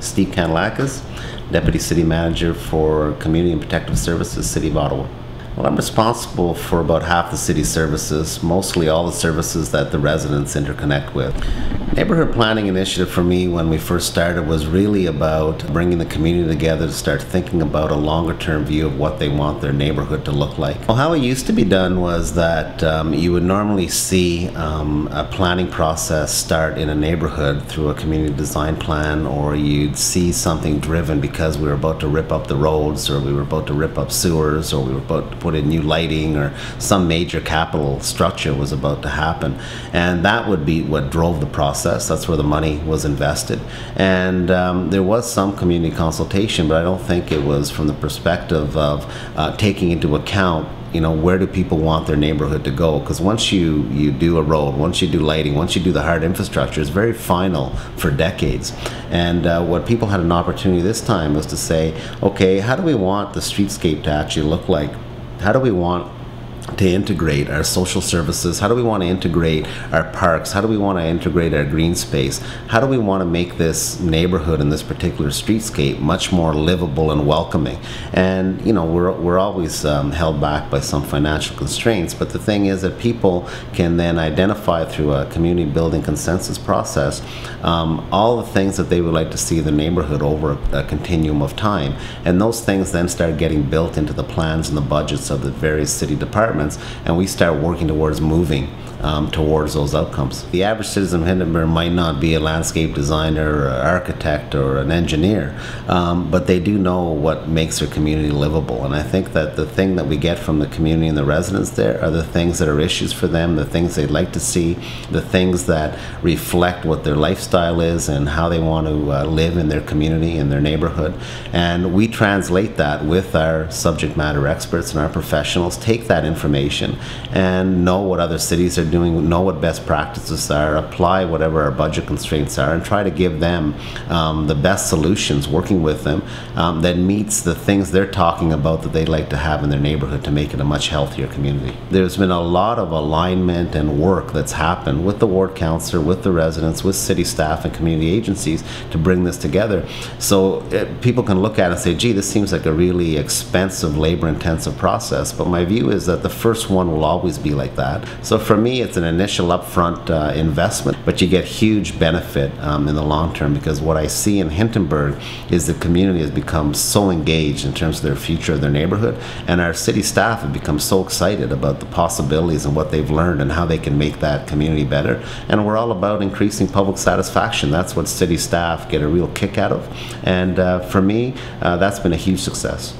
Steve Kannelakos, Deputy City Manager for Community and Protective Services, City of Ottawa. Well, I'm responsible for about half the city's services, mostly all the services that the residents interconnect with. Neighborhood planning initiative for me when we first started was really about bringing the community together to start thinking about a longer term view of what they want their neighborhood to look like. Well, how it used to be done was that you would normally see a planning process start in a neighborhood through a community design plan, or you'd see something driven because we were about to rip up the roads, or we were about to rip up sewers, or we were about to put in new lighting, or some major capital structure was about to happen. And that would be what drove the process. That's where the money was invested. And there was some community consultation, but I don't think it was from the perspective of taking into account, you know, where do people want their neighborhood to go? Because once you do a road, once you do lighting, once you do the hard infrastructure, it's very final for decades. And what people had an opportunity this time was to say, okay, how do we want the streetscape to actually look like? How do we want to integrate our social services? How do we want to integrate our parks? How do we want to integrate our green space? How do we want to make this neighborhood and this particular streetscape much more livable and welcoming? And you know, we're always held back by some financial constraints, but the thing is that people can then identify through a community building consensus process all the things that they would like to see in the neighborhood over a continuum of time, and those things then start getting built into the plans and the budgets of the various city departments, and we start working towards moving towards those outcomes. The average citizen of Hintonburg might not be a landscape designer or an architect or an engineer, but they do know what makes their community livable. And I think that the thing that we get from the community and the residents there are the things that are issues for them, the things they'd like to see, the things that reflect what their lifestyle is and how they want to live in their community, in their neighborhood. And we translate that with our subject matter experts and our professionals, take that information and know what other cities are doing, know what best practices are, apply whatever our budget constraints are, and try to give them the best solutions, working with them, that meets the things they're talking about that they'd like to have in their neighborhood to make it a much healthier community. There's been a lot of alignment and work that's happened with the ward councillor, with the residents, with city staff and community agencies to bring this together. So people can look at it and say, gee, this seems like a really expensive, labor-intensive process, but my view is that the first one will always be like that. So for me, it's an initial upfront investment, but you get huge benefit in the long term, because what I see in Hintonburg is the community has become so engaged in terms of their future of their neighborhood, and our city staff have become so excited about the possibilities and what they've learned and how they can make that community better. And we're all about increasing public satisfaction. That's what city staff get a real kick out of, and for me, that's been a huge success.